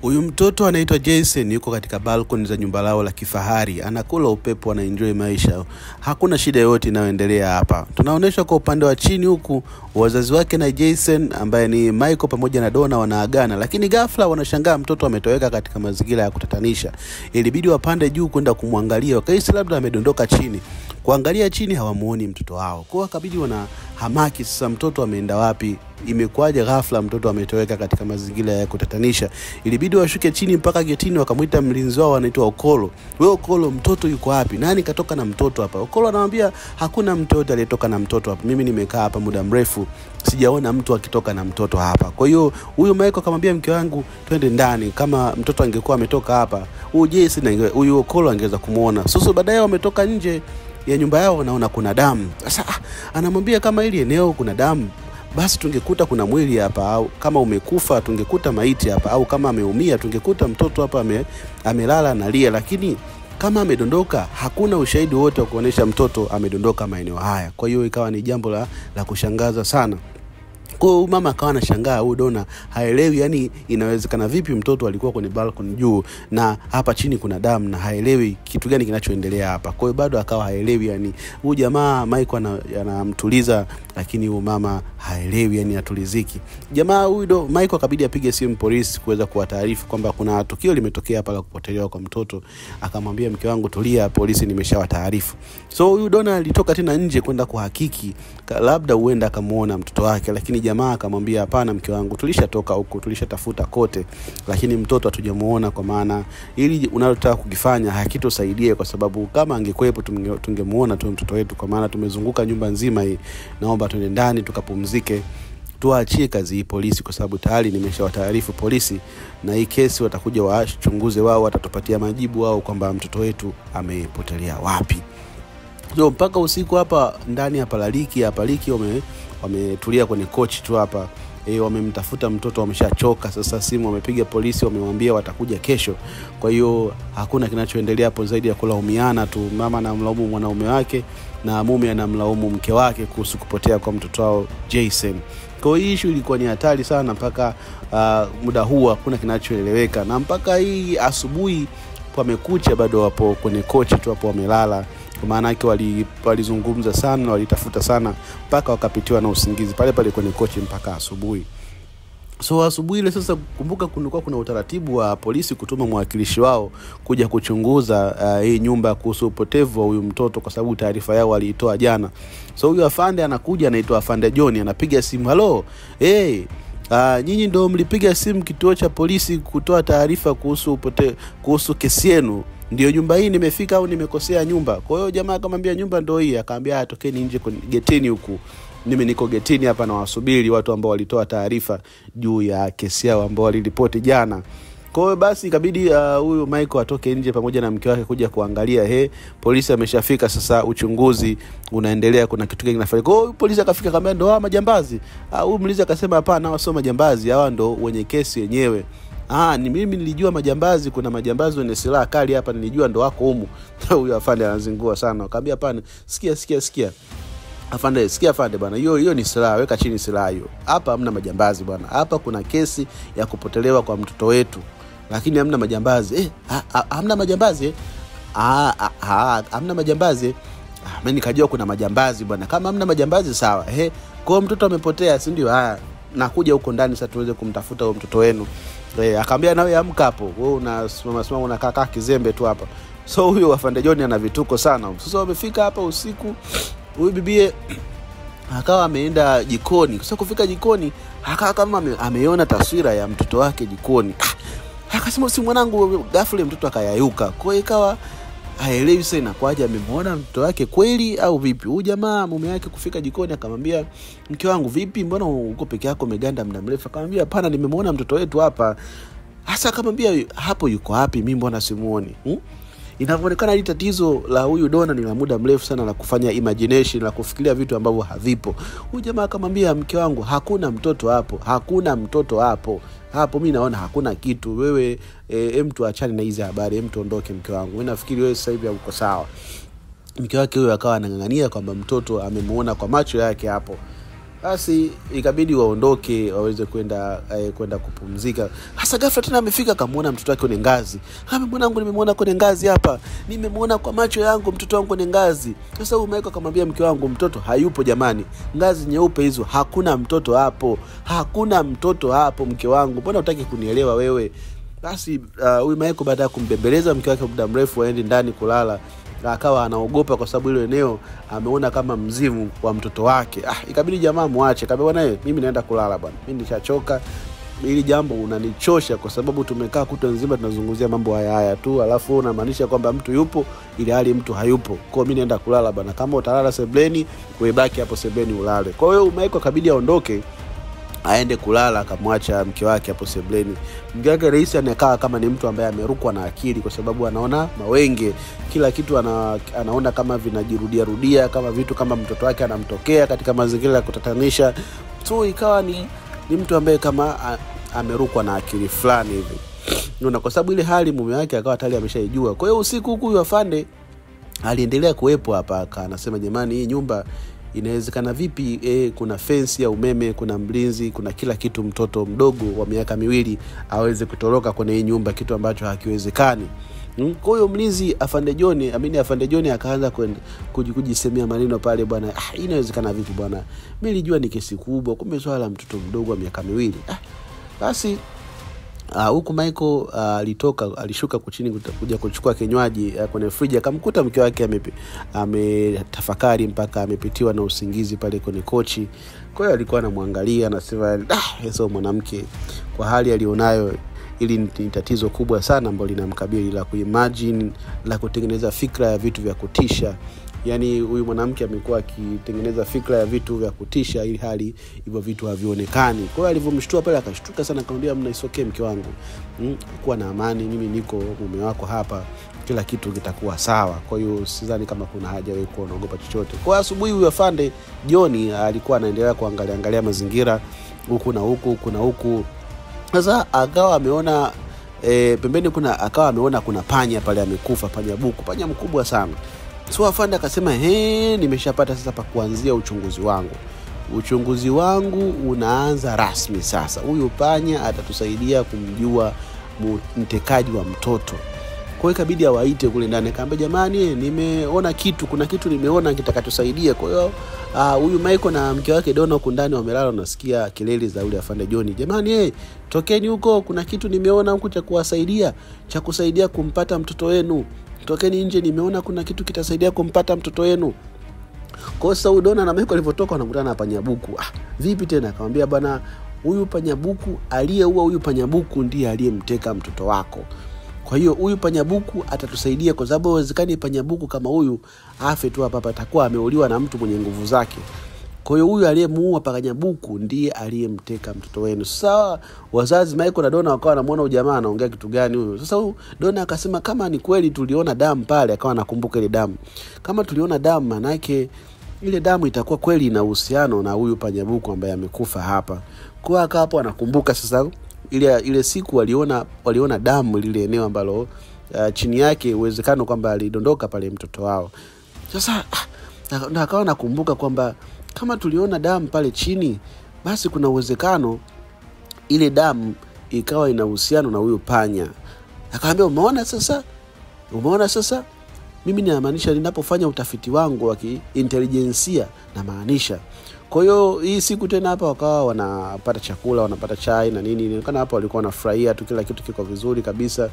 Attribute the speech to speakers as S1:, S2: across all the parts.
S1: Huyu mtoto anaitwa Jason yuko katika balcony za nyumba lao la kifahari. Anakula upepo, anaenjoy maisha. Hakuna shida yoyote inayoendelea hapa. Tunaonyeshwa kwa upande wa chini huku wazazi wake na Jason ambaye ni Michael pamoja na Donna wanaagana, lakini ghafla wanashangaa mtoto ametoweka katika mazingira ya kutatanisha. Ilibidi wapande juu kwenda kumwangalia, wakaisi labda amedondoka chini. Kuangalia chini hawamuoni mtoto wao. Kwa akabidi wanahamaki, sasa mtoto ameenda wapi? Imekuwaje ghafla mtoto ametoweka katika mazingira ya kutatanisha? Ilibidi washuke chini mpaka getini, wakamuita mlinzi wao anaitwa Okolo. Wewe Okolo, mtoto yuko wapi? Nani katoka na mtoto hapa? Okolo anamwambia hakuna mtoto aliyetoka na mtoto hapa. Mimi nimekaa hapa muda mrefu, sijaona mtu akitoka na mtoto hapa. Kwa hiyo huyu Michael akamwambia mke wangu twende ndani, kama mtoto angekuwa ametoka hapa, huyu Jason huyu Okolo angeweza kumuona. Sasa baadaye wametoka nje ya nyumba yao, wanaona kuna damu. Sasa anamwambia kama hili eneo kuna damu, basi tungekuta kuna mwili hapa, au kama umekufa tungekuta maiti hapa, au kama ameumia tungekuta mtoto hapa amelala analia, lakini kama amedondoka hakuna ushahidi wote wa kuonesha mtoto amedondoka maeneo haya. Kwa hiyo ikawa ni jambo la kushangaza sana. Kwa hiyo mama akawa anashangaa, huyu Donna haelewi, yani inawezekana vipi mtoto alikuwa kwenye balcony juu na hapa chini kuna damu, na haelewi kitu gani kinachoendelea hapa. Kwa hiyo bado akawa haelewi, yani huyu jamaa Michael anamtuliza, lakini huyu mama haelewi, yani atuliziki. Jamaa huyu Michael akabidi apige simu polisi kuweza kuwataarifu kwamba kuna tukio limetokea hapa la kupotelewa kwa mtoto. Akamwambia mke wangu tulia, polisi nimeshawataarifu. So huyu Donna alitoka tena nje kwenda kuhakiki labda huenda akamuona mtoto wake, lakini jamaa akamwambia hapana mke wangu, tulishatoka huko, tulishatafuta kote, lakini mtoto hatujamuona, kwa maana ili unalotaka kukifanya hakitosaidia, kwa sababu kama angekuepo tungemuona tu mtoto wetu, kwa maana tumezunguka nyumba nzima hii. Naomba tuende ndani tukapumzike, tuachie kazi hii polisi, kwa sababu tayari nimeshawataarifu polisi, na hii kesi watakuja wachunguze wao, watatupatia majibu wao kwamba mtoto wetu amepotelea wapi. So mpaka usiku hapa ndani hapa Liki wametulia kwenye coach tu hapa. Wamemtafuta mtoto, wameshachoka. Sasa simu wamepiga polisi, wamemwambia watakuja kesho. Kwa hiyo hakuna kinachoendelea hapo zaidi ya kulaumiana tu. Mama anamlaumu mwanaume wake na mume anamlaumu mke wake kuhusu kupotea kwa mtoto wao Jason. Kwa hiyo issue ilikuwa ni hatari sana mpaka muda huu hakuna kinachoeleweka, na mpaka hii asubuhi pamekucha bado wapo kwenye coach tu hapo wamelala. Kwa maana yake walizungumza sana, walitafuta sana mpaka wakapitiwa na usingizi pale kwenye kochi mpaka asubuhi. So asubuhi ile sasa, kumbuka kulikuwa kuna utaratibu wa polisi kutuma mwakilishi wao kuja kuchunguza hii nyumba kuhusu upotevu wa huyu mtoto, kwa sababu taarifa yao waliitoa jana. So huyu afande anakuja, anaitwa Afande John, anapiga simu, "Hello, nyinyi ndio mlipiga simu kituo cha polisi kutoa taarifa kuhusu kesi yenu? Ndio nyumba hii nimefika au nimekosea nyumba?" Kwa hiyo jamaa akamwambia nyumba ndio hii. Akamwambia atokeni nje kwenye getini huku, mimi niko getini hapa na wasubiri watu ambao walitoa taarifa juu ya kesi yao ambao waliripoti jana. Kwa hiyo basi ikabidi huyu Michael atoke nje pamoja na mke wake kuja kuangalia, polisi ameshafika, sasa uchunguzi unaendelea, kuna kitu gani kinafanyika. Kwa hiyo polisi akafika, akamwambia ndio hawa majambazi. Huyu mlinzi akasema hapana, hawa sio majambazi, hawa ndio wenye kesi yenyewe. Ni mimi nilijua majambazi, kuna majambazi wenye silaha kali hapa, nilijua ndo wako humu. Huyu afande anazingua sana. Akamwambia hapana, sikia afande, sikia afande bwana, hiyo ni silaha, weka chini silaha hiyo. Hapa hamna majambazi bwana, hapa kuna kesi ya kupotelewa kwa mtoto wetu, lakini hamna majambazi. Hamna majambazi? Hamna majambazi. Mimi nikajua kuna majambazi bwana. Kama hamna majambazi sawa. Kwa mtoto amepotea, si ndio? Nakuja huko ndani sasa tuweze kumtafuta huyo mtoto wenu. Akamwambia nawe amka hapo, wewe unasimama unakaa kizembe tu hapa. So huyo Afande John ana vituko sana. Sasa wamefika hapa usiku, huyu bibie akawa ameenda jikoni. Sasa kufika jikoni akawa kama ameona taswira ya mtoto wake jikoni. Akasema si mwanangu, ghafla mtoto akayayuka. Kwa hiyo ikawa haelewi sana kwaje amemwona mtoto wake kweli au vipi. Huyu jamaa mume wake kufika jikoni akamwambia mke wangu, vipi mbona uko peke yako umeganda muda mrefu? Akamwambia hapana, nimemwona mtoto wetu hapa. Hasa akamwambia hapo yuko wapi, mimi mbona simuoni? Inavyoonekana hili tatizo la huyu Donna ni la muda mrefu sana, la kufanya imagination, la kufikiria vitu ambavyo havipo. Huyu jamaa akamwambia mke wangu, hakuna mtoto hapo. Hapo mimi naona hakuna kitu. Wewe mtu achane na hizo habari, mtu ondoke mke wangu. Mimi nafikiri wewe sasa hivi uko sawa. Mke wake huyo akawa anangangania kwamba mtoto amemuona kwa macho yake hapo. Basi ikabidi waondoke waweze kwenda kupumzika. Hasa ghafla tena amefika akamuona mtoto wake kwenye ngazi. Mwanangu, nimemuona kwenye ngazi hapa. Nimemuona kwa macho yangu mtoto wangu kwenye ngazi. Sasa huyu Michael akamwambia mke wangu, mtoto hayupo jamani. Ngazi nyeupe hizo, hakuna mtoto hapo. Hakuna mtoto hapo mke wangu. Mbona hutaki kunielewa wewe? Basi huyu Michael baada ya kumbembeleza mke wake muda mrefu aende ndani kulala, akawa anaogopa kwa sababu ile eneo ameona kama mzimu wa mtoto wake. Ikabidi jamaa muache. Akamwambia bwana, mimi naenda kulala bwana. Mimi nishachoka. Hili jambo unanichosha kwa sababu tumekaa kutwa nzima tunazungumzia mambo haya tu, alafu unamaanisha kwamba mtu yupo ili hali mtu hayupo. Kwa hiyo mimi naenda kulala bwana. Kama utalala sebleni, wewe baki hapo sebleni ulale. Kwa hiyo Michael akabidi aondoke aende kulala, akamwacha mke wake hapo sebleni. Mke wake Rais anakaa kama ni mtu ambaye amerukwa na akili kwa sababu anaona mawenge, kila kitu anaona kama vinajirudia kama vitu kama mtoto wake anamtokea katika mazingira ya kutatanisha. So ikawa ni mtu ambaye kama amerukwa na akili fulani hivi. Unaona, kwa sababu ile hali mume wake akawa tayari ameshaijua. Kwa hiyo usiku huku huyu afande aliendelea kuwepo hapa, anasema jamani, hii nyumba inawezekana vipi? Kuna fence ya umeme, kuna mlinzi, kuna kila kitu. Mtoto mdogo wa miaka 2 aweze kutoroka kwenye hii nyumba, kitu ambacho hakiwezekani. Kwa hiyo mlinzi Afande John akaanza kujisemea maneno pale, bwana, inawezekana vipi bwana? Mimi nilijua ni kesi kubwa, kumbe swala la mtoto mdogo wa miaka 2. Basi huku Michael alishuka kuchini kuja kuchukua kinywaji kwenye friji, akamkuta mke wake ametafakari mpaka amepitiwa na usingizi pale kwenye kochi. Kwa hiyo alikuwa anamwangalia, anasema hizo mwanamke kwa hali alionayo, ili ni tatizo kubwa sana ambalo linamkabili la kuimagine, la kutengeneza fikra ya vitu vya kutisha. Yaani huyu mwanamke amekuwa akitengeneza fikra ya vitu vya kutisha ili hali hivyo vitu havionekani. Kwa hiyo alivyomshtua pale akashtuka sana, akamwambia mnaisokee mke wangu. Kuwa na amani, mimi niko mume wako hapa, kila kitu kitakuwa sawa. Kwa hiyo sidhani kama kuna haja wewe kuogopa chochote. Kwa asubuhi huyu Afande John alikuwa anaendelea kuangalia mazingira huku na huku. Sasa akawa ameona pembeni akawa ameona kuna panya pale amekufa, panya mkubwa sana. So Afande akasema, nimeshapata sasa pa kuanzia uchunguzi wangu unaanza rasmi sasa. Huyu panya atatusaidia kumjua mtekaji wa mtoto. Kwa hiyo ikabidi awaite kule ndani, akamwambia jamani, nimeona kuna kitu nimeona kitakatusaidia. Kwa hiyo huyu Michael na mke wake Donna huko ndani wamelala, wanasikia kelele za yule Afande John. Jamani, tokeni huko, kuna kitu nimeona huko cha kusaidia kumpata mtoto wenu. Tokeni nje, nimeona kuna kitu kitasaidia kumpata mtoto wenu. Kwa sababu Donna na Michael walipotoka wanakutana na panyabuku. Vipi tena? Akamwambia bwana, huyu panyabuku aliyeua huyu panyabuku ndiye aliyemteka mtoto wako. Kwa hiyo huyu panyabuku atatusaidia, kwa sababu haiwezekani panyabuku kama huyu afe tu hapa, atakuwa ameuliwa na mtu mwenye nguvu zake. Kwa hiyo huyu aliyemuua panyabuku ndiye aliyemteka mtoto wenu. Sasa wazazi Michael na Donna wakawa wanamuona huyu jamaa anaongea kitu gani huyu. Sasa huyu Donna akasema kama ni kweli tuliona damu pale, akawa anakumbuka ile damu. Kama tuliona damu, maana yake ile damu itakuwa kweli ina uhusiano na huyu panyabuku ambaye amekufa hapa. Kwa hiyo hapo anakumbuka sasa ile siku waliona damu lile eneo ambalo chini yake uwezekano kwamba alidondoka pale mtoto wao. Sasa na akawa nakumbuka kwamba kama tuliona damu pale chini, basi kuna uwezekano ile damu ikawa ina uhusiano na huyo panya. Akaambia umeona sasa mimi ninamaanisha ninapofanya utafiti wangu wa kiintelijensia na maanisha. Kwa hiyo hii siku tena hapa wakawa wanapata chakula, wanapata chai na nini. Inaonekana hapa walikuwa wanafurahia tu, kila kitu kiko vizuri kabisa.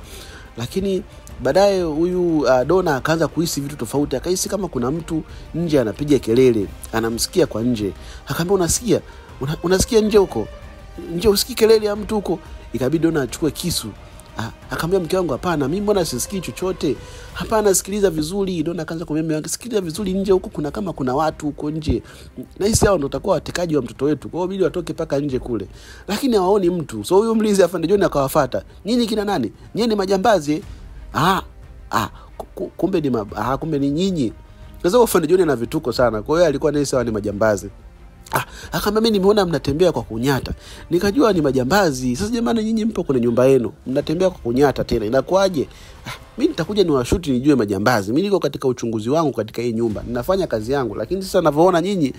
S1: Lakini baadaye huyu Donna akaanza kuhisi vitu tofauti. Akahisi kama kuna mtu nje anapiga kelele, anamsikia kwa nje. Akamwambia unasikia nje huko? Nje usikii kelele ya mtu huko? Ikabidi Donna achukue kisu. Akamwambia mke wangu, hapana, mimi mbona sisikii chochote? Hapana, sikiliza vizuri. Donna akaanza kumwambia, sikiliza vizuri, nje huko kuna watu huko nje. Na hisi hao ndio watakuwa watekaji wa mtoto wetu. Kwa hiyo bidi watoke paka nje kule. Lakini hawaoni mtu. So huyo mlinzi Afande John akawafuata. Nyinyi kina nani? Nyinyi ni majambazi? Kumbe ni nyinyi. Sasa Afande John ana vituko sana. Kwa hiyo alikuwa anahisi ni majambazi. Akamwambia mimi nimeona mnatembea kwa kunyata. Nikajua ni majambazi. Sasa jamani, nyinyi mpo kwenye nyumba yenu, mnatembea kwa kunyata tena. Inakuaje? Mimi nitakuja niwashuti nijue majambazi. Mimi niko katika uchunguzi wangu katika hii nyumba. Ninafanya kazi yangu, lakini sasa ninavyoona nyinyi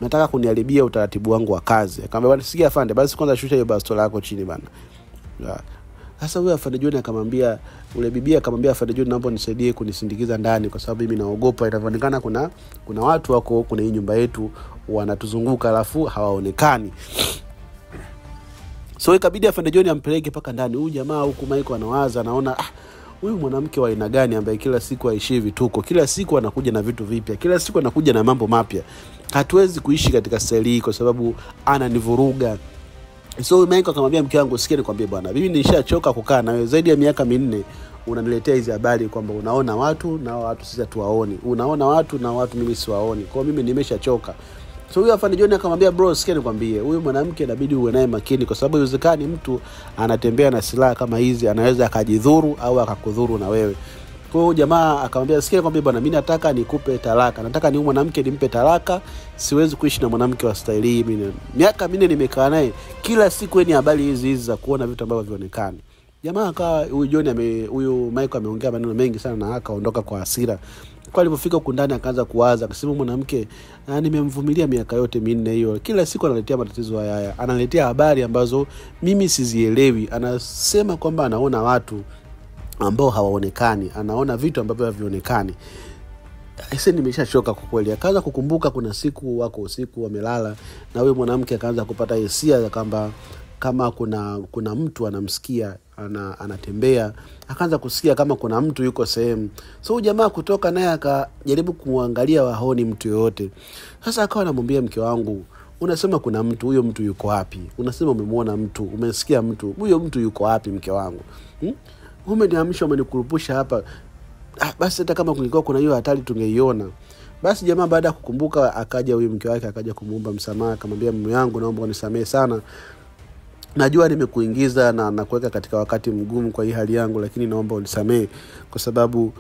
S1: nataka kuniharibia utaratibu wangu wa kazi. Akamwambia bwana sikia afande, basi kwanza shusha hiyo bastola yako chini bana. Sasa huyo afande John akamwambia, ule bibi akamwambia afande John, naomba nisaidie kunisindikiza ndani kwa sababu mimi naogopa inavyoonekana kuna watu wako kuna hii nyumba yetu wanatuzunguka alafu hawaonekani. So ikabidi afande John ampeleke paka ndani. Huyu jamaa huku Michael anawaza, anaona huyu mwanamke wa aina gani ambaye kila siku aishi vituko, kila siku anakuja na vitu vipya, kila siku anakuja na mambo mapya. Hatuwezi kuishi katika staili hii kwa sababu ananivuruga. So Michael akamwambia mke wangu, sikia nikwambie bwana, mimi nishachoka kukaa na wewe zaidi ya miaka 4. Unaniletea hizi habari kwamba unaona watu na watu sisi hatuwaoni, unaona watu na watu mimi siwaoni. Kwa mimi nimeshachoka. So huyo afande John akamwambia, bro sikia nikwambie, huyu mwanamke inabidi uwe naye makini kwa sababu inawezekana mtu anatembea na silaha kama hizi, anaweza akajidhuru au akakudhuru na wewe. Kwa hiyo jamaa akamwambia, sikia nikwambie bwana, mimi nataka nikupe talaka. Nataka ni huyu mwanamke nimpe talaka. Siwezi kuishi na mwanamke wa staili hii mimi. Miaka 4 nimekaa naye, kila siku ni habari hizi za kuona vitu ambavyo vionekana. Jamaa akawa huyu Michael ameongea maneno mengi sana na akaondoka kwa hasira. Kwa alipofika huko ndani akaanza kuwaza, akasema mwanamke nimemvumilia miaka yote 4 hiyo, kila siku analetea matatizo haya, analetea habari ambazo mimi sizielewi. Anasema kwamba anaona watu ambao hawaonekani, anaona vitu ambavyo havionekani. Sasa nimeshachoka kwa kweli. Akaanza kukumbuka kuna siku wako usiku wamelala na huyo mwanamke akaanza kupata hisia za kwamba kama kuna mtu anamsikia anatembea. Akaanza kusikia kama kuna mtu yuko sehemu. So jamaa kutoka naye akajaribu kuangalia waoni mtu yoyote. Sasa akawa anamwambia mke wangu, unasema kuna mtu, huyo mtu yuko wapi? Unasema umemwona mtu, umesikia mtu, huyo mtu yuko wapi mke wangu? Umeniamsha, umenikurupusha hapa. Basi hata kama kulikuwa kuna hiyo hatari tungeiona. Basi jamaa baada ya kukumbuka akaja huyo mke wake akaja kumuomba msamaha, akamwambia mume wangu, naomba unisamehe sana. Najua nimekuingiza na kuweka katika wakati mgumu kwa hii hali yangu, lakini naomba unisamehe kwa sababu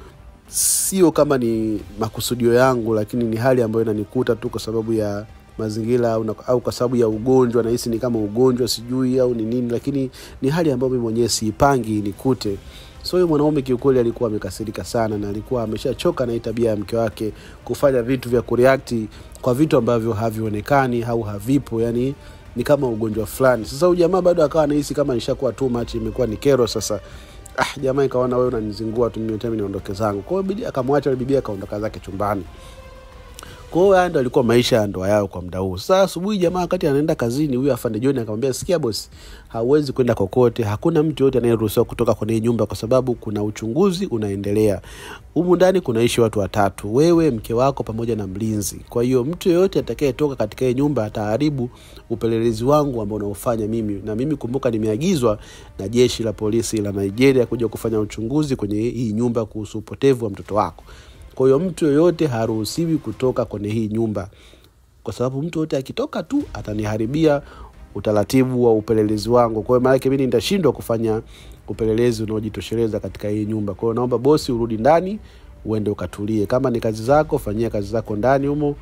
S1: sio kama ni makusudio yangu, lakini ni hali ambayo inanikuta tu kwa sababu ya mazingira au kwa sababu ya ugonjwa. Nahisi ni kama ugonjwa sijui au ni nini, lakini ni hali ambayo mimi mwenyewe siipangi nikute. So huyo mwanaume kiukweli alikuwa amekasirika sana na alikuwa ameshachoka na tabia ya mke wake kufanya vitu vya kureact kwa vitu ambavyo havionekani au havipo, yani ni kama ugonjwa fulani. Sasa huyu jamaa bado akawa anahisi kama nishakuwa too much, imekuwa ni kero sasa. Jamaa ikaona wewe unanizingua tu, mimi niondoke zangu. Kwa hiyo bidi akamwacha bibi akaondoka zake chumbani. Kwa hiyo ndio alikuwa maisha ya ndoa yao kwa muda huo. Sasa asubuhi jamaa wakati anaenda kazini, huyu afande John akamwambia, sikia boss, hauwezi kwenda kokote, hakuna mtu yote anayeruhusiwa kutoka kwenye nyumba kwa sababu kuna uchunguzi unaendelea. Humu ndani kunaishi watu 3, wewe, mke wako pamoja na mlinzi. Kwa hiyo mtu yote atakayetoka katika hii nyumba ataharibu upelelezi wangu ambao unaofanya mimi. Na mimi kumbuka nimeagizwa na jeshi la polisi la Nigeria kuja kufanya uchunguzi kwenye hii nyumba kuhusu upotevu wa mtoto wako. Kwa hiyo mtu yoyote haruhusiwi kutoka kwenye hii nyumba kwa sababu mtu yote akitoka tu ataniharibia utaratibu wa upelelezi wangu. Kwa hiyo maana yake mimi nitashindwa kufanya upelelezi unaojitosheleza katika hii nyumba. Kwa hiyo naomba bosi urudi ndani uende ukatulie. Kama ni kazi zako fanyia kazi zako ndani humo.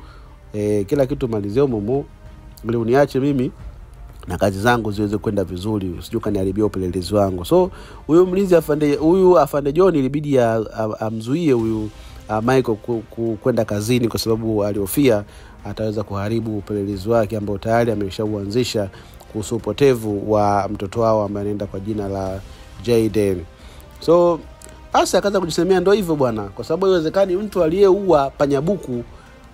S1: Kila kitu malizie humo. Ili uniache mimi na kazi zangu ziweze kwenda vizuri, usije kaniharibia upelelezi wangu. So huyo mlinzi afande John ilibidi amzuie huyu Michael kwenda kazini kwa sababu alihofia ataweza kuharibu upelelezi wake ambao tayari ameshauanzisha kuhusu upotevu wa mtoto wao ambaye anaenda kwa jina la Jayden. So asa akaanza kujisemea ndio hivyo bwana, kwa sababu haiwezekani mtu aliyeua panyabuku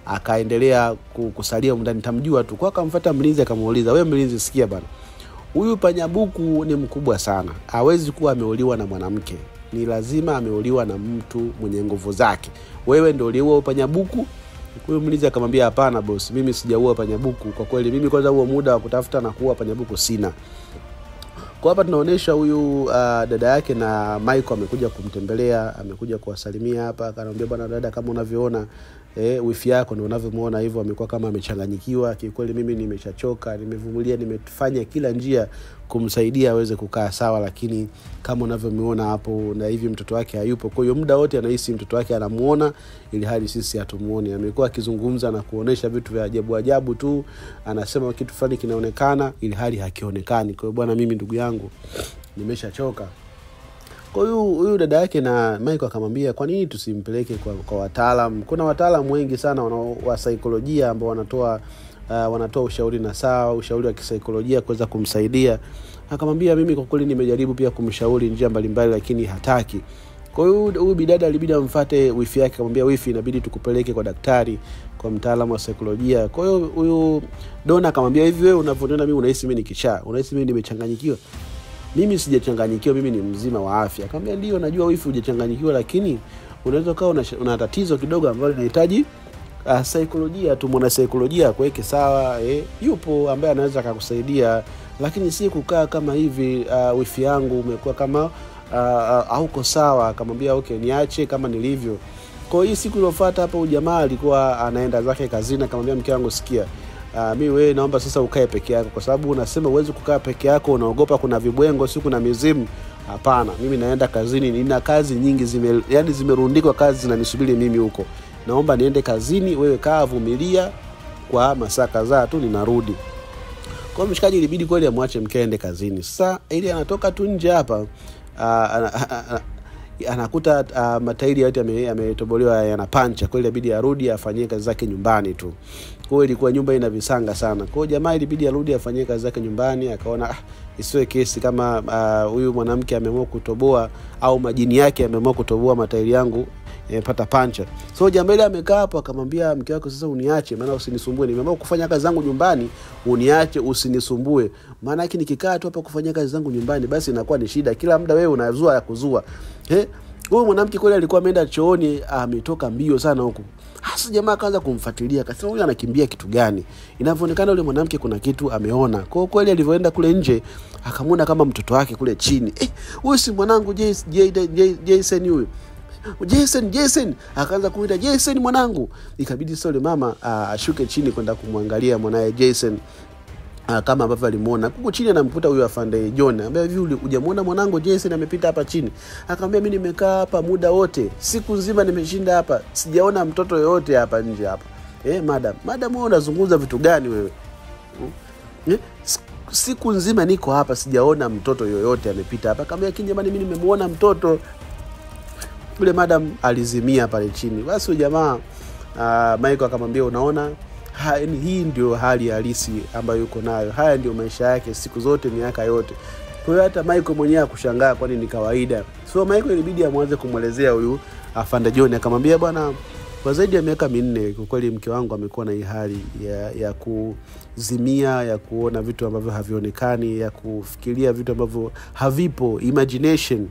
S1: akaendelea kusalia ndani, tamjua tu. Kwa akamfuata mlinzi akamuuliza, wewe mlinzi, sikia bwana, huyu panyabuku ni mkubwa sana, hawezi kuwa ameuliwa na mwanamke, ni lazima ameuliwa na mtu mwenye nguvu zake. Wewe ndio uliua panyabuku? Huyo mlinzi akamwambia, hapana boss, mimi sijaua panyabuku. Kwa kweli mimi kwanza huo muda wa kutafuta na kuua panyabuku sina. Kwa hapa tunaonesha huyu dada yake na Michael amekuja kumtembelea, amekuja kuwasalimia hapa. Akamwambia, bwana dada, kama unavyoona wifi yako ndio unavyomuona hivyo amekuwa kama amechanganyikiwa. Kikweli mimi nimeshachoka, nimevumilia, nimefanya kila njia kumsaidia aweze kukaa sawa, lakini kama unavyomuona hapo na hivi mtoto wake hayupo. Kwa hiyo muda wote anahisi mtoto wake anamuona ili hali sisi hatumuoni. Amekuwa akizungumza na kuonesha vitu vya ajabu ajabu tu, anasema kitu fulani kinaonekana ili hali hakionekani. Kwa hiyo bwana, mimi ndugu yangu nimeshachoka. Kwa hiyo huyu dada yake na Michael akamwambia, kwa nini tusimpeleke kwa wataalamu? Kuna wataalamu wengi sana wa saikolojia ambao wanatoa wanatoa ushauri na sawa, ushauri wa kisaikolojia kuweza kumsaidia. Akamwambia mimi kwa kweli nimejaribu pia kumshauri njia mbalimbali lakini hataki. Kwa hiyo huyu bidada alibidi amfuate wifi yake, akamwambia wifi, inabidi tukupeleke kwa daktari, kwa mtaalamu wa saikolojia. Kwa hiyo huyu Donna akamwambia hivi, wewe unavyoona mimi unahisi mimi ni kichaa, unahisi mimi nimechanganyikiwa? Mimi sijachanganyikiwa, mimi ni mzima wa afya. Akamwambia ndio najua wifi hujachanganyikiwa, lakini unaweza kuwa una tatizo kidogo ambalo linahitaji saikolojia tu, mwana saikolojia kuweke sawa. Yupo ambaye anaweza kukusaidia, lakini si kukaa kama hivi. Wifi yangu umekuwa kama hauko sawa. Akamwambia okay, niache kama nilivyo. Kwa hiyo siku iliyofuata hapo jamaa alikuwa anaenda zake kazini. Akamwambia mke wangu, sikia, mimi wewe naomba sasa ukae peke yako, kwa sababu unasema uweze kukaa peke yako, unaogopa kuna vibwengo, siku na mizimu. Hapana, mimi naenda kazini, nina kazi nyingi zimerundikwa kazi zinanisubiri mimi huko. Naomba niende kazini, wewe kaa vumilia kwa masaa kadhaa tu ninarudi. Kwa mshikaji ilibidi kweli amwache mke aende kazini. Sasa ili anatoka tu nje hapa, anakuta matairi yote yametobolewa yanapancha. Kwa hiyo ilibidi arudi afanyie kazi zake nyumbani tu. Kwa hiyo ilikuwa nyumba ina visanga sana. Kwa hiyo jamaa ilibidi arudi afanyie kazi zake nyumbani. Akaona isiwe kesi kama huyu mwanamke ameamua kutoboa au majini yake ameamua kutoboa matairi yangu pata pancha. So jamaa ile amekaa hapo, akamwambia mke wake, sasa uniache, maana usinisumbue, nimeamua kufanya kazi zangu nyumbani, uniache usinisumbue. Maana yake nikikaa tu hapa kufanya kazi zangu nyumbani basi inakuwa ni shida, kila muda wewe unazua ya kuzua. Huyo mwanamke kweli alikuwa ameenda chooni, ametoka mbio sana huko. Hasa jamaa akaanza kumfuatilia, akasema huyu anakimbia kitu gani? Inavyoonekana yule mwanamke kuna kitu ameona. Kwa hiyo kweli alivyoenda kule nje akamwona kama mtoto wake kule chini. Huyu si mwanangu Jason huyu. Jason akaanza kuita Jason mwanangu. Ikabidi sasa yule mama ashuke chini kwenda kumwangalia mwanae Jason, kama ambavyo alimuona huko chini. Anamkuta huyu afande John, ambaye hivi hujamuona mwanangu Jason amepita hapa chini? Akamwambia mimi nimekaa hapa muda wote, siku nzima nimeshinda hapa, sijaona mtoto yoyote hapa nje hapa. Madam wewe unazungumza vitu gani wewe? Siku nzima niko hapa sijaona mtoto yoyote amepita hapa. Akamwambia jamani, mimi nimemuona mtoto. Yule madam alizimia pale chini. Basi huyo jamaa Michael akamwambia, unaona, hii ndio hali halisi ambayo yuko nayo. Haya ndio maisha yake siku zote, miaka yote. Kwa hiyo hata Michael mwenyewe akushangaa, kwani ni kawaida. So Michael ilibidi amwanze kumwelezea huyu afande John. Akamwambia, bwana, kwa zaidi ya miaka 4 kwa kweli mke wangu amekuwa na hii hali ya kuzimia, ya kuona vitu ambavyo havionekani, ya kufikiria vitu ambavyo havipo, imagination.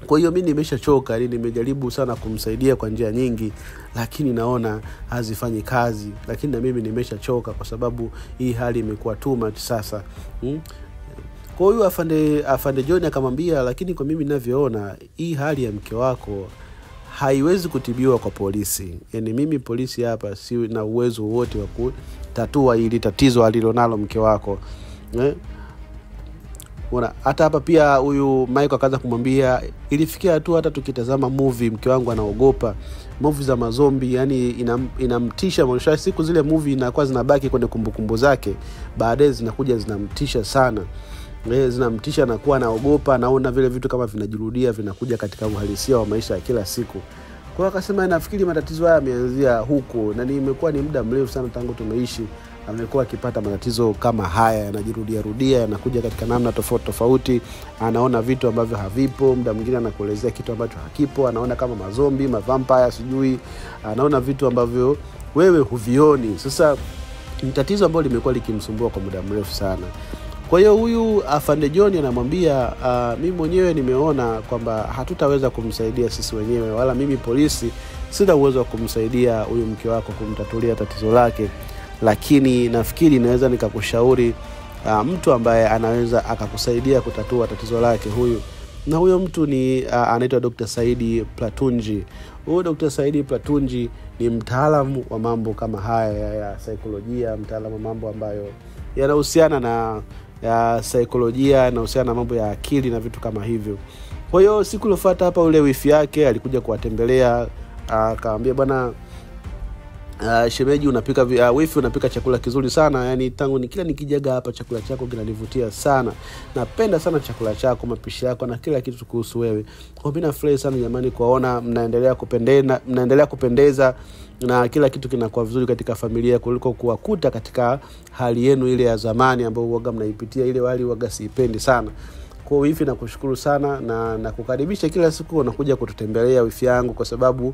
S1: Kwa hiyo mimi nimeshachoka, nimejaribu sana kumsaidia kwa njia nyingi, lakini naona hazifanyi kazi. Lakini na mimi nimeshachoka kwa sababu hii hali imekuwa too much sasa. Kwa hiyo afande John akamwambia, lakini kwa mimi ninavyoona hii hali ya mke wako haiwezi kutibiwa kwa polisi. Yaani mimi polisi hapa si na uwezo wote wa kutatua hili tatizo alilonalo mke wako. Hata hapa pia huyu Michael akaanza kumwambia, ilifikia tu hata tukitazama movie mke wangu anaogopa movie za mazombi, yani inamtisha. Mwisho siku zile movie inakuwa zinabaki kwenye kumbukumbu zake, baadaye zinakuja zinamtisha sana. Zinamtisha na kuwa anaogopa, naona vile vitu kama vinajirudia, vinakuja katika uhalisia wa maisha ya kila siku. Kwa hiyo akasema nafikiri matatizo haya yameanzia huko, na imekuwa ni muda mrefu sana tangu tumeishi amekuwa akipata matatizo kama haya, yanajirudia, yanakuja katika namna tofauti. Anaona vitu ambavyo havipo, muda mwingine anakuelezea kitu ambacho hakipo, anaona kama mazombi, mavampire sijui, anaona vitu ambavyo wewe huvioni. Sasa ni tatizo ambalo limekuwa likimsumbua kwa muda mrefu sana. Kwa hiyo huyu afande John anamwambia, mimi mwenyewe nimeona kwamba hatutaweza kumsaidia sisi wenyewe, wala mimi polisi sina uwezo wa kumsaidia huyu mke wako kumtatulia tatizo lake, lakini nafikiri naweza nikakushauri mtu ambaye anaweza akakusaidia kutatua tatizo lake huyu. Na huyo mtu ni anaitwa Dr. Saidi Platunji. Huyo Dr. Saidi Platunji ni mtaalamu wa mambo kama haya ya saikolojia, mtaalamu wa mambo ambayo yanahusiana na saikolojia, yanahusiana na mambo ya akili na vitu kama hivyo. Kwa hiyo siku iliyofuata hapa ule wifi yake alikuja kuwatembelea, akamwambia bwana, shemeji unapika wifi unapika chakula kizuri sana, yani tangu kila nikijaga hapa chakula chako kinanivutia sana. Napenda sana chakula chako, mapishi yako na kila kitu kuhusu wewe. Kwa mimi nafurahi sana jamani kuona mnaendelea kupendeza na kila kitu kinakuwa vizuri katika familia kuliko kuwakuta katika hali yenu ile ya zamani ambayo huaga mnaipitia ile wali huaga siipendi sana. Kwa wifi nakushukuru sana na kukaribisha kila siku unakuja kututembelea wifi yangu, kwa sababu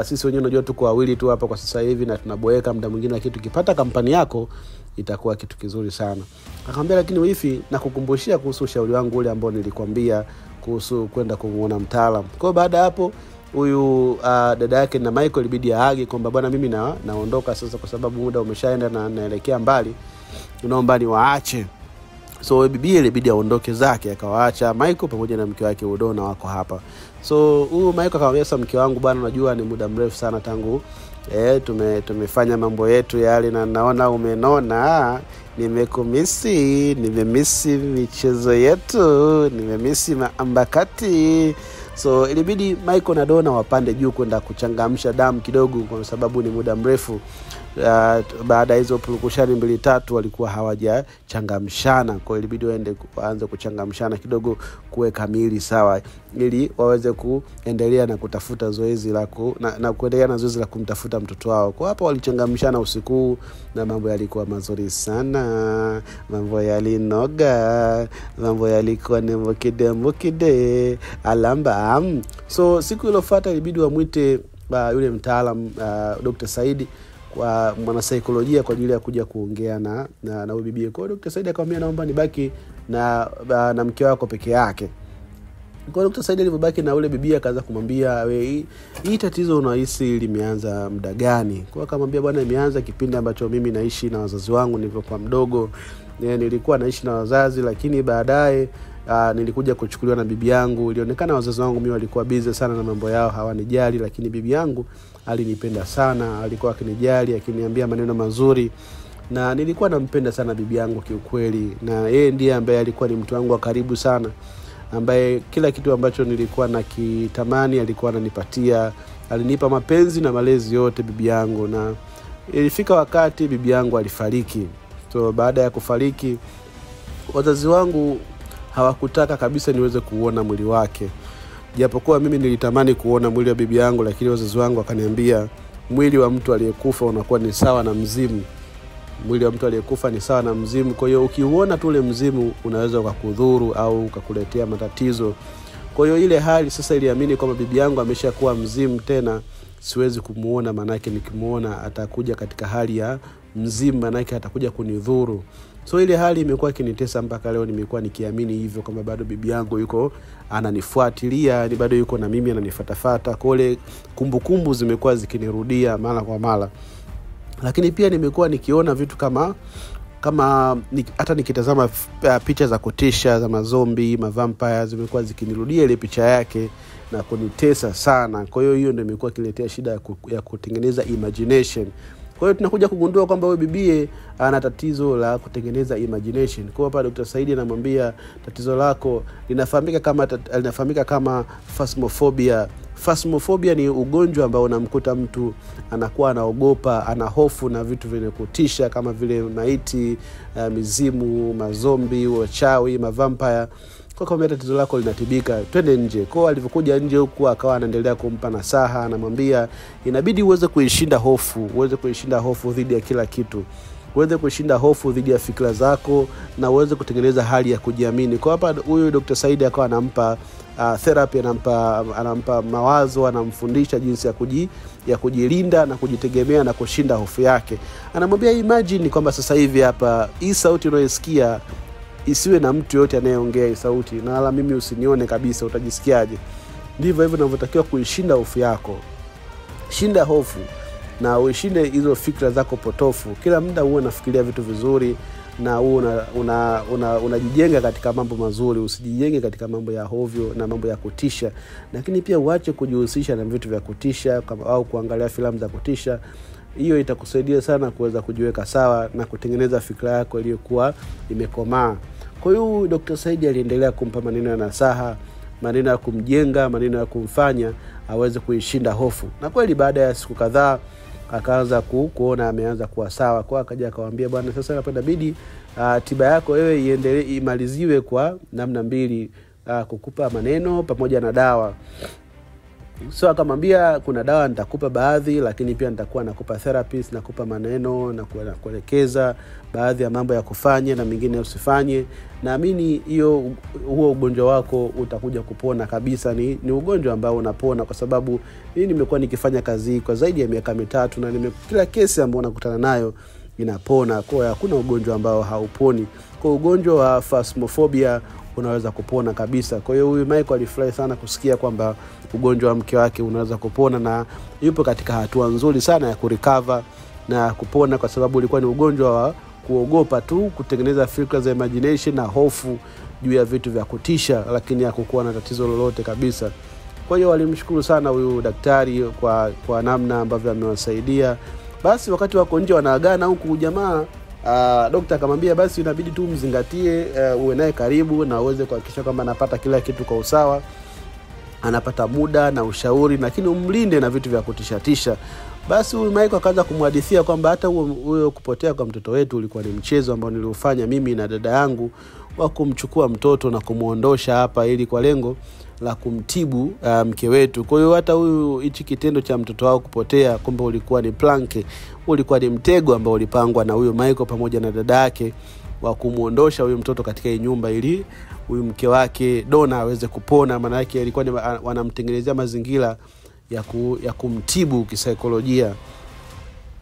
S1: sisi wenyewe unajua tuko wawili tu hapa kwa sasa hivi na tunaboeka muda mwingine, kitu kipata kampani yako itakuwa kitu kizuri sana. Akamwambia lakini wifi nakukumbushia kuhusu ushauri wangu ule ambao nilikwambia kuhusu kwenda kumuona mtaalamu. Kwa baada hapo huyu dada yake na Michael ilibidi aage kwamba bwana mimi naondoka sasa kwa sababu muda umeshaenda na naelekea mbali, tunaomba ni waache. So bibi ilibidi aondoke zake, akawaacha Michael pamoja na mke wake Udona wako hapa. So huyu Michael akamwambia sasa mke wangu bwana unajua ni muda mrefu sana tangu tumefanya mambo yetu yale na naona umenona, nimemisi michezo yetu, nimemisi maambakati. So ilibidi Michael na Dona wapande juu kwenda kuchangamsha damu kidogo kwa sababu ni muda mrefu. Baada hizo purukushani 2-3 walikuwa hawajachangamshana, kwa ilibidi waanze kuchangamshana kidogo kuweka miili sawa ili waweze kuendelea na kutafuta zoezi la na kuendelea na zoezi la kumtafuta mtoto wao. Kwa hapo walichangamshana usiku na mambo yalikuwa mazuri sana, mambo yalinoga, mambo yalikuwa ni mukide alamba. So siku iliyofuata ilibidi wamuite yule mtaalamu Dr. Saidi kwa mwanasaikolojia kwa ajili ya kuja kuongea na bibi. Kwa Dr. Saidi akamwambia naomba nibaki na mke wako peke yake. Kwa Dr. Saidi alipobaki na ule bibi akaanza kumwambia hii tatizo unahisi limeanza muda gani? Kwa akamwambia bwana imeanza kipindi ambacho mimi naishi na wazazi wangu nilipokuwa mdogo. Nilikuwa naishi na wazazi lakini baadaye nilikuja kuchukuliwa na bibi yangu. Ilionekana wazazi wangu mimi walikuwa busy sana na mambo yao, hawanijali, lakini bibi yangu alinipenda sana, alikuwa akinijali, akiniambia maneno mazuri na nilikuwa nampenda sana bibi yangu kiukweli. Na yeye ndiye ambaye alikuwa ni mtu wangu wa karibu sana, ambaye kila kitu ambacho nilikuwa nakitamani alikuwa ananipatia. Alinipa mapenzi na malezi yote bibi yangu, na ilifika wakati bibi yangu alifariki. So baada ya kufariki wazazi wangu hawakutaka kabisa niweze kuona mwili wake. Japokuwa mimi nilitamani kuona mwili wa bibi yangu, lakini wazazi wangu wakaniambia mwili wa mtu aliyekufa unakuwa ni sawa na mzimu. Mwili wa mtu aliyekufa ni sawa na mzimu. Kwa hiyo ukiuona tu ule mzimu unaweza ukakudhuru au ukakuletea matatizo. Kwa hiyo ile hali sasa iliamini kwamba bibi yangu ameshakuwa mzimu tena siwezi kumuona, manake nikimuona atakuja katika hali ya mzimu, manake atakuja kunidhuru. So ile hali imekuwa kinitesa mpaka leo. Nimekuwa nikiamini hivyo kama bado bibi yangu yuko ananifuatilia, ni bado yuko na mimi ananifuatafuata. Kule kumbukumbu zimekuwa zikinirudia mara kwa mara. Lakini pia nimekuwa nikiona vitu kama hata nikitazama picha za kutisha za mazombi, mavampire zimekuwa zikinirudia ile picha yake na kunitesa sana. Kwa hiyo ndio imekuwa kiletea shida ya kutengeneza imagination. Kwa hiyo tunakuja kugundua kwamba huyo bibie ana tatizo la kutengeneza imagination. Kwa hapa Dr. Saidi anamwambia tatizo lako linafahamika kama phasmophobia. Phasmophobia ni ugonjwa ambao unamkuta mtu anakuwa anaogopa, ana hofu na vitu vyenye kutisha kama vile maiti, mizimu, mazombi, wachawi, mavampire. Kwa kama tatizo lako linatibika, twende nje. Kwa alivyokuja nje huku akawa anaendelea kumpa nasaha, anamwambia inabidi uweze kuishinda hofu dhidi ya kila kitu. Uweze kushinda hofu dhidi ya fikra zako na uweze kutengeneza hali ya kujiamini. Kwa hapa huyu Dr. Saidi akawa anampa therapy, anampa mawazo, anamfundisha jinsi ya kujilinda na kujitegemea na kushinda hofu yake. Anamwambia imagine kwamba sasa hivi hapa hii sauti unayosikia isiwe na mtu yote anayeongea hii sauti, na wala mimi usinione kabisa, utajisikiaje? Ndivyo hivyo unavyotakiwa kuishinda hofu yako. Shinda hofu na uishinde hizo fikra zako potofu. Kila muda uwe unafikiria vitu vizuri na unajijenga katika mambo mazuri, usijijenge katika mambo ya hovyo na mambo ya kutisha. Lakini pia uache kujihusisha na vitu vya kutisha au kuangalia filamu za kutisha. Hiyo itakusaidia sana kuweza kujiweka sawa na kutengeneza fikra yako iliyokuwa imekomaa. Kwa hiyo Dr. Saidi aliendelea kumpa maneno ya nasaha, maneno ya kumjenga, maneno ya kumfanya aweze kuishinda hofu. Na kweli baada ya siku kadhaa akaanza kuona ameanza kuwa sawa. Kwa akaja akamwambia, bwana, sasa hapa inabidi tiba yako wewe iendelee imaliziwe kwa namna mbili, kukupa maneno pamoja na dawa. So akamwambia, kuna dawa nitakupa baadhi, lakini pia nitakuwa nakupa therapist, nakupa maneno na kuelekeza baadhi ya mambo ya kufanya na mengine usifanye. Naamini huo ugonjwa wako utakuja kupona kabisa. Ni ugonjwa ambao unapona, kwa sababu mimi nimekuwa nikifanya kazi kwa zaidi ya miaka 3 na kila kesi ambayo nakutana nayo inapona. Kwa hakuna ugonjwa ambao hauponi. Kwa ugonjwa wa phasmophobia unaweza kupona kabisa. Kwa hiyo huyu Michael alifurahi sana kusikia kwamba ugonjwa wa mke wake unaweza kupona, na yupo katika hatua nzuri sana ya kurecover na kupona, kwa sababu ulikuwa ni ugonjwa wa kuogopa tu, kutengeneza fikra za imagination na hofu juu ya vitu vya kutisha, lakini hakukuwa na tatizo lolote kabisa. Kwa hiyo walimshukuru sana huyu daktari kwa namna ambavyo amewasaidia. Basi wakati wako nje wanaagana huku jamaa, daktari akamwambia, basi inabidi tu mzingatie, uwe naye karibu na uweze kuhakikisha kwamba anapata kila kitu kwa usawa, anapata muda na ushauri, lakini umlinde na vitu vya kutishatisha. Basi huyu Michael akaanza kumhadithia kwamba hata huyo kupotea kwa mtoto wetu ulikuwa ni mchezo ambao niliufanya mimi na dada yangu wa kumchukua mtoto na kumuondosha hapa ili kwa lengo la kumtibu mke wetu. Kwa hiyo hata hichi kitendo cha mtoto wao kupotea kumbe ulikuwa ni planke, ulikuwa ni mtego ambao ulipangwa na huyo Michael pamoja na dada yake wa kumuondosha huyo mtoto katika hii nyumba ili huyu mke wake Donna aweze kupona. Maana yake alikuwa wanamtengenezea mazingira ya kumtibu kisaikolojia.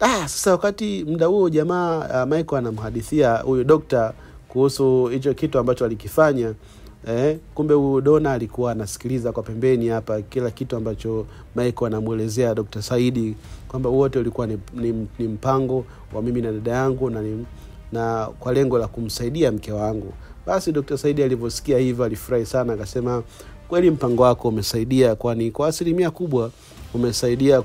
S1: Sasa wakati muda huo jamaa Michael anamhadithia huyo daktari kuhusu hicho kitu ambacho alikifanya, kumbe huyo Donna alikuwa anasikiliza kwa pembeni hapa kila kitu ambacho Michael anamuelezea Dr. Saidi, kwamba wote ulikuwa ni mpango wa mimi na dada yangu na kwa lengo la kumsaidia mke wangu. Basi Dr. Saidi alivyosikia hivyo alifurahi sana, akasema, kweli mpango wako umesaidia, kwani kwa asilimia kubwa umesaidia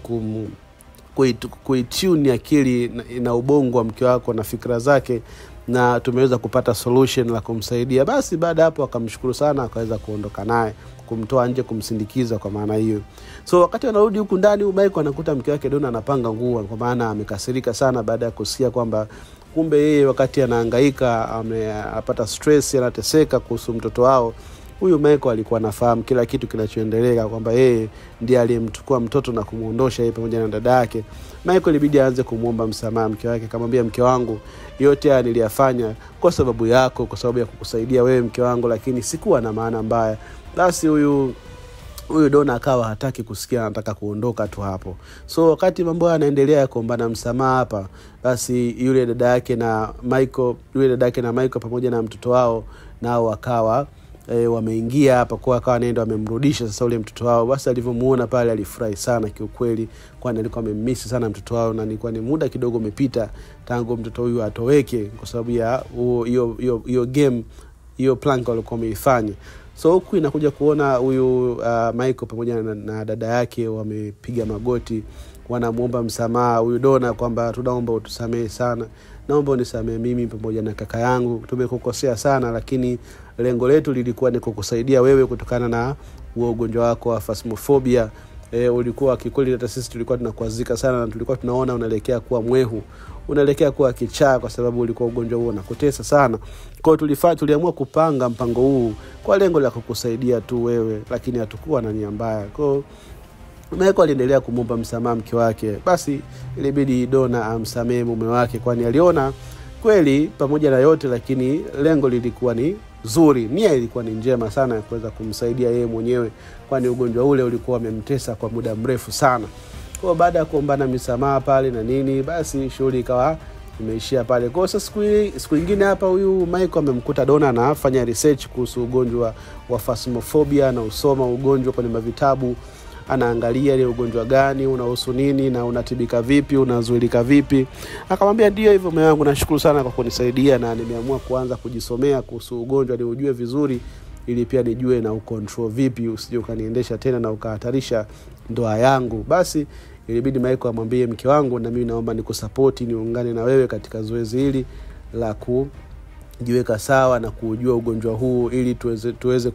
S1: kuitune akili na ubongo wa mke wako na fikra zake, na tumeweza kupata solution la kumsaidia. Basi baada hapo akamshukuru sana, akaweza kuondoka naye, kumtoa nje, kumsindikiza kwa maana hiyo. So wakati anarudi huku ndani, Michael anakuta mke wake Donna anapanga nguo, kwa maana amekasirika sana baada ya kusikia kwamba kumbe yeye wakati anahangaika amepata stress, anateseka kuhusu mtoto wao. Huyu Michael alikuwa anafahamu kila kitu kinachoendelea, kwamba yeye ndiye aliyemchukua mtoto na kumuondosha yeye pamoja na dada yake. Michael ilibidi aanze kumuomba msamaha mke wake, akamwambia, mke wangu, yote haya niliyafanya kwa sababu yako, kwa sababu ya kukusaidia wewe mke wangu, lakini sikuwa na maana mbaya. Basi huyu Donna akawa hataki kusikia, anataka kuondoka tu hapo. So wakati mambo yanaendelea kuombana msamaha hapa, basi yule dada yake na Michael pamoja na mtoto wao nao wakawa wameingia hapa, kwa akawa anaenda wamemrudisha sasa ule mtoto wao. Basi alivyomuona pale alifurahi sana kiukweli, kwani alikuwa amemmisi sana mtoto wao, na nilikuwa ni muda kidogo umepita tangu mtoto huyu atoweke kwa sababu ya hiyo game, hiyo plank walikuwa wameifanya. So huku inakuja kuona huyu Michael pamoja na dada yake wamepiga magoti, wanamuomba msamaha huyu Donna kwamba tunaomba utusamehe sana, naomba unisamehe mimi pamoja na kaka yangu, tumekukosea sana, lakini lengo letu lilikuwa ni kukusaidia wewe kutokana na ugonjwa wako wa phasmophobia. Ulikuwa kikweli, hata sisi tulikuwa tunakuazika sana, na tulikuwa tunaona unaelekea kuwa mwehu, unaelekea kuwa kichaa, kwa sababu ulikuwa ugonjwa huo unakutesa sana. Kwa hiyo tuliamua kupanga mpango huu kwa lengo la kukusaidia tu wewe, lakini hatakuwa na nia mbaya. Kwa hiyo Michael aliendelea kumwomba msamaha mke wake. Basi ilibidi Donna amsamehe mume wake, kwani aliona kweli pamoja na yote, lakini lengo lilikuwa ni zuri, nia ilikuwa ni njema sana ya kuweza kumsaidia yeye mwenyewe, kwani ugonjwa ule ulikuwa umemtesa kwa muda mrefu sana. Kwa baada ya kuombana msamaha pale na nini, basi shughuli ikawa imeishia pale. Kwa sasa siku nyingine hapa huyu Michael amemkuta Donna anafanya research kuhusu ugonjwa wa phasmophobia, na usoma ugonjwa kwenye vitabu, anaangalia ni ugonjwa gani, unahusu nini na unatibika vipi, unazuilika vipi. Akamwambia, ndio hivyo mume wangu, nashukuru sana kwa kunisaidia, na nimeamua kuanza kujisomea kuhusu ugonjwa ni ujue vizuri, ili pia nijue na ucontrol vipi, usije ukaniendesha tena na ukahatarisha ndoa yangu. Basi ilibidi Michael amwambie mke wangu, na mimi naomba nikusupport, niungane na wewe katika zoezi hili la kujiweka sawa na kujua ugonjwa huu, ili tuweze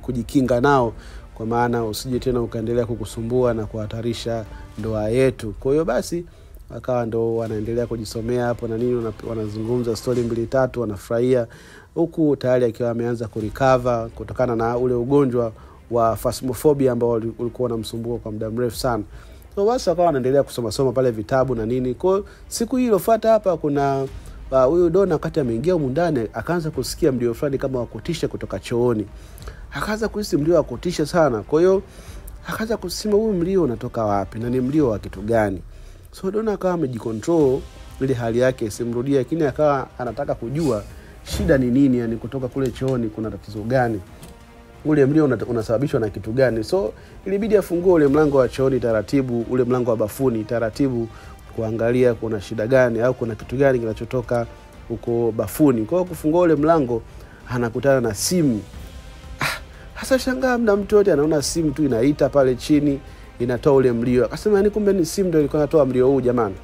S1: kujikinga nao, kwa maana usije tena ukaendelea kukusumbua na kuhatarisha ndoa yetu. Kwa hiyo basi Wakawa ndo wanaendelea kujisomea hapo na nini, wanazungumza story 2-3, wanafurahia, huku tayari akiwa ameanza kurecover kutokana na ule ugonjwa wa phasmophobia ambao ulikuwa unamsumbua kwa muda mrefu sana. So basi wakawa wanaendelea kusoma pale vitabu na nini. Kwa siku hii iliyofuata hapa kuna huyu Donna wakati ameingia huko ndani akaanza kusikia mlio fulani kama wa kutisha kutoka chooni. Akaanza kuhisi mlio wa kutisha sana. Kwa hiyo akaanza kusema huu mlio unatoka wapi na ni mlio wa kitu gani? So Donna akawa amejicontrol ile hali yake isimrudie, lakini akawa anataka kujua shida ni nini, yani kutoka kule chooni kuna tatizo gani? Ule mlio unasababishwa na kitu gani? So ilibidi afungue ule mlango wa chooni taratibu, ule mlango wa bafuni taratibu, kuangalia kuna shida gani au kuna kitu gani kinachotoka huko bafuni. Kwa hiyo kufungua ule mlango anakutana na simu. Hasa shangaa mna mtu yote anaona simu tu inaita pale chini inatoa ule mlio. Akasema yani kumbe ni simu ndio ilikuwa inatoa mlio huu jamani.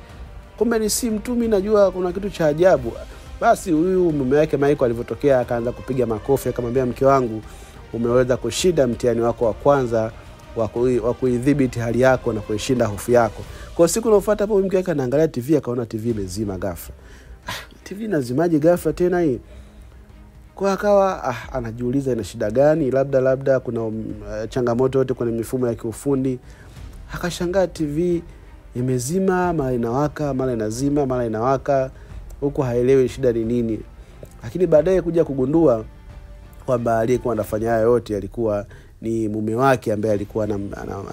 S1: Kumbe ni simu tu, mimi najua kuna kitu cha ajabu. Basi huyu mume wake Michael alivyotokea akaanza kupiga makofi akamwambia mke wangu, umeweza kushinda mtihani wako wa kwanza wa kuidhibiti hali yako na kuishinda hofu yako. Kwa siku iliyofuata hapo mke wake anaangalia TV akaona TV imezima ghafla. TV inazimaje ghafla tena hii? Kwa akawa anajiuliza ina shida gani, labda kuna changamoto yote kwenye mifumo ya kiufundi. Akashangaa TV imezima, mara inawaka, mara inazima, mara inawaka, huko haelewi shida ni nini. Lakini baadaye kuja kugundua kwamba aliyekuwa anafanya hayo yote alikuwa ni mume wake ambaye alikuwa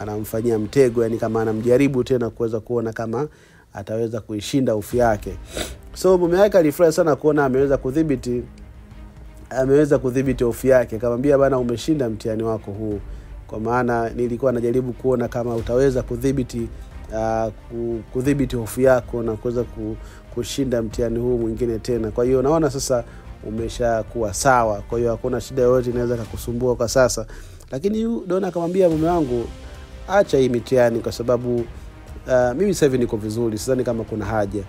S1: anamfanyia mtego, yani kama anamjaribu tena kuweza kuona kama ataweza kuishinda hofu yake. So mume wake alifurahi sana kuona ameweza kudhibiti hofu yake. Akamwambia bana, umeshinda mtihani wako huu, kwa maana nilikuwa najaribu kuona kama utaweza kudhibiti hofu yako na kuweza kushinda mtihani huu mwingine tena. Kwa hiyo naona sasa umeshakuwa sawa, kwa hiyo hakuna shida yoyote inaweza kukusumbua kwa sasa. Lakini Donna akamwambia mume wangu, acha hii mitihani kwa sababu mimi sasa hivi niko vizuri, sidhani kama kuna haja.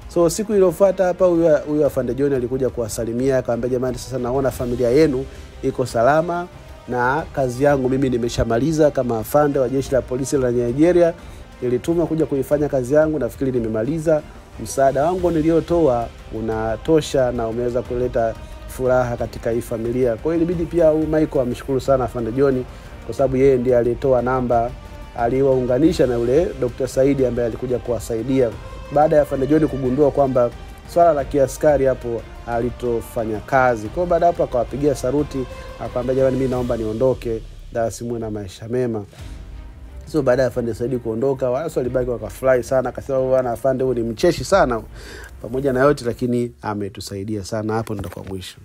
S1: So siku iliyofuata hapa huyu afande John alikuja kuwasalimia, akamwambia jamani, sasa naona familia yenu iko salama na kazi yangu mimi nimeshamaliza kama afande wa jeshi la polisi la Nigeria. Nilituma kuja kuifanya kazi yangu, nafikiri nimemaliza. Msaada wangu niliotoa unatosha na umeweza kuleta furaha katika hii familia. Kwa hiyo ilibidi pia Michael amshukuru sana afande John kwa sababu yeye ndiye alitoa namba, aliwaunganisha na yule Dr. Saidi ambaye alikuja kuwasaidia baada ya afande John kugundua kwamba swala la kiaskari hapo alitofanya kazi. Kwa hiyo baada hapo akawapigia saruti, akamwambia jamani, mimi naomba niondoke, simu na maisha mema. So baada ya afande Saidi kuondoka, wale walibaki wakafurahi sana, akasema bwana afande huyu ni mcheshi sana pamoja na yote, lakini ametusaidia sana. Hapo ndo kwa mwisho.